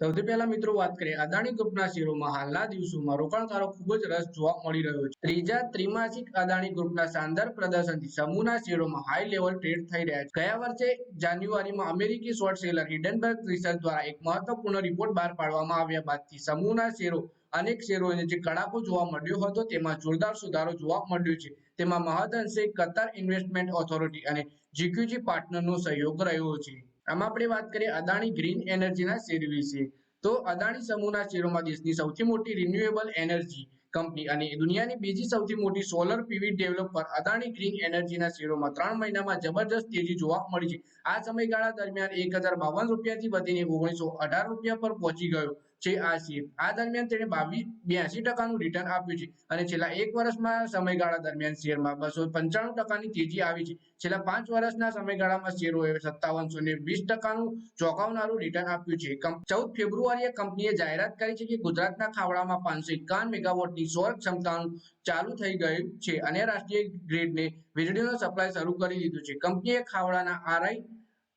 સૌથી પહેલા મિત્રો વાત કરીએ અદાણી ગ્રુપના શેરોમાં હાલના દિવસોમાં રોકાણકારો ખૂબ જ રસ જોવા મળી રહ્યો છે. ત્રીજા ત્રિમાસિક અદાણી ગ્રુપના શાનદાર પ્રદર્શનથી સમૂહના શેરોમાં હાઈ લેવલ ટ્રેડ થઈ રહ્યા છે. ગયા વર્ષે જાન્યુઆરીમાં અમેરિકી શોર્ટ સેલર હિડનબર્ગ રિસર્ચ દ્વારા એક મહત્વપૂર્ણ રિપોર્ટ બહાર પાડવામાં આવ્યા બાદથી સમૂહના શેરો અનેક શેરોને જે કડાકો જોવા મળ્યો હતો તેમાં જોરદાર સુધારો જોવા મળ્યો છે. તેમાં મહદઅંશે કતાર ઇન્વેસ્ટમેન્ટ ઓથોરિટી અને જીક્યુજી પાર્ટનરનો સહયોગ રહ્યો છે. આમાં આપણે વાત કરીએ અદાણી ગ્રીન એનર્જીના શેર વિશે. તો અદાણી સમૂહના શેરોમાં દેશની સૌથી મોટી રિન્યુએબલ એનર્જી કંપની અને દુનિયાની બીજી સૌથી મોટી solar PV developer Adani green એનર્જીના શેરોમાં 3 મહિનામાં જબરજસ્ત તેજી જોવા મળી છે. આ સમયગાળા દરમિયાન 1052 રૂપિયાથી વધીને 1918 રૂપિયા પર પહોંચી ગયો છે આ શેર. આ દરમિયાન તેણે 82% રિટર્ન આપ્યું છે અને છેલ્લા એક વર્ષમાં સમયગાળા દરમિયાન શેરમાં 295% તેજી આવી છે. છેલ્લા 5 વર્ષના સમયગાળામાં શેરોએ 5720%નું ચોંકાવનારું રિટર્ન આપ્યું છે. 14 ફેબ્રુઆરીએ કંપનીએ જાહેરાત કરી છે કે ગુજરાતના ખાવડામાં 551 મેગાવોટની સૌર ક્ષમતાનું ચાલુ થઈ ગયું છે અને રાષ્ટ્રીય ગ્રીડને વીજળીનો સપ્લાય શરૂ કરી દીધું છે. કંપનીએ ખાવડાના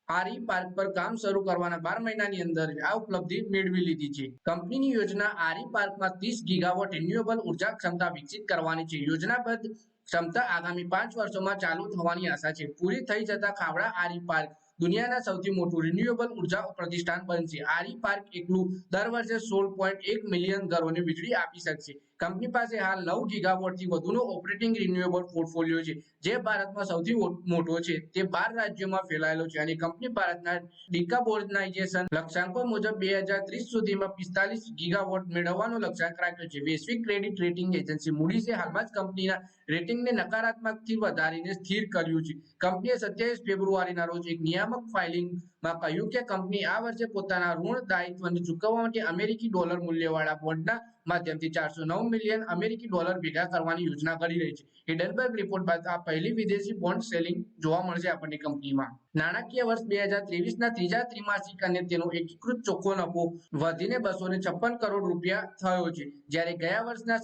આરઈ પાર્ક પર કામ શરૂ કરવાના 12 મહિનાની અંદર આ ઉપલબ્ધિ મેળવી લીધી છે. કંપનીની યોજના આરઈ પાર્કમાં 30 ગીગાવોટ રિન્યુએબલ ઉર્જા ક્ષમતા વિકસિત કરવાની છે. યોજનાબદ્ધ ક્ષમતા આગામી 5 વર્ષોમાં ચાલુ થવાની આશા છે. પૂરી થઈ જતા ખાવડા આરઈ પાર્ક દુનિયાના સૌથી મોટું રિન્યુએબલ ઉર્જા પ્રતિષ્ઠાન બનશે. આરઈ પાર્ક એકલું દર વર્ષે 16.1 મિલિયન ઘરોને વીજળી આપી શકશે. કંપની પાસે હાલ 9 ગીગાવોટથી વધુનો ઓપરેટિંગ રિન્યુએબલ પોર્ટફોલિયો છે, જે ભારતમાં સૌથી મોટો છે. તે 12 રાજ્યોમાં ફેલાયેલો છે અને કંપની ભારતના ડિકાર્બોનાઇઝેશન લક્ષ્યાંકો મુજબ 2030 સુધીમાં 45 ગીગાવોટ મેળવવાનો લક્ષ્યાંક રાખ્યો છે. વૈશ્વિક ક્રેડિટ રેટિંગ એજન્સી મૂડીઝે હાલમાં જ કંપનીના રેટિંગને નકારાત્મકથી વધારીને સ્થિર કર્યું છે. કંપનીએ 27 ફેબ્રુઆરીના રોજ એક નિયામક ફાઇલિંગમાં કહ્યું કે કંપની આ વર્ષે પોતાના ઋણ દાયિત્વને ચૂકવવા માટે અમેરિકી ડોલર મૂલ્યવાળા બોન્ડના માધ્યમથી 409 મિલિયન અમેરિકી ડોલર ભેગા કરવાની યોજના કરી રહી છે. હિડનબર્ગ રિપોર્ટ બાદ આ પહેલી વિદેશી બોન્ડ સેલિંગ જોવા મળશે આપણને કંપનીમાં. નાણાકીય વર્ષ 2023ના ત્રીજા ત્રિમાસિક અને તેનો એકીકૃત ચોખ્ખો નફો વધીને 256 કરોડ રૂપિયા થયો છે, જ્યારે ગયા વર્ષના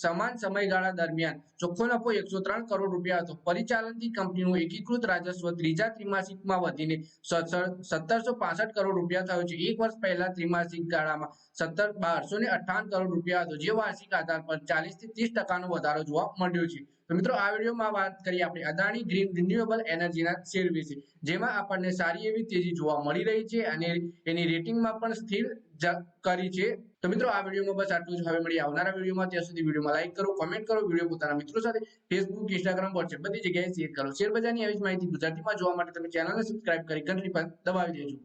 સમાન સમયગાળા દરમિયાન ચોખ્ખો નફો 103 કરોડ રૂપિયા હતો. પરિચાલનથી કંપનીનું એકીકૃત રાજસ્વ ત્રીજા ત્રિમાસિકમાં વધીને 1765 કરોડ રૂપિયા થયો છે. એક વર્ષ પહેલા ત્રિમાસિક ગાળામાં 1258 કરોડ રૂપિયા હતો, જે વાર્ષિક આધાર પર 40 થી 30% વધારો જોવા મળ્યો છે. તો મિત્રો, આ વિડીયોમાં વાત કરીએ આપણે અદાણી ગ્રીન રિન્યુએબલ એનર્જીના શેર વિશે, જેમાં આપણને સારી એવી તેજી જોવા મળી રહી છે અને એની રેટિંગમાં પણ સ્થિર કરી છે. તો મિત્રો, આ વિડીયોમાં બસ આટલું જ. હવે મળીએ આવનારા વિડીયોમાં. ત્યાં સુધી વિડીયોમાં લાઈક કરો, કોમેન્ટ કરો, વિડીયો પોતાના મિત્રો સાથે ફેસબુક, ઇન્સ્ટાગ્રામ, વોટ્સએપ બધી જગ્યાએ શેર કરો. શેર બજારની આવી જ માહિતી ગુજરાતીમાં જોવા માટે તમે ચેનલને સબસ્ક્રાઇબ કરી ઘંટડી પર દબાવી દેજો.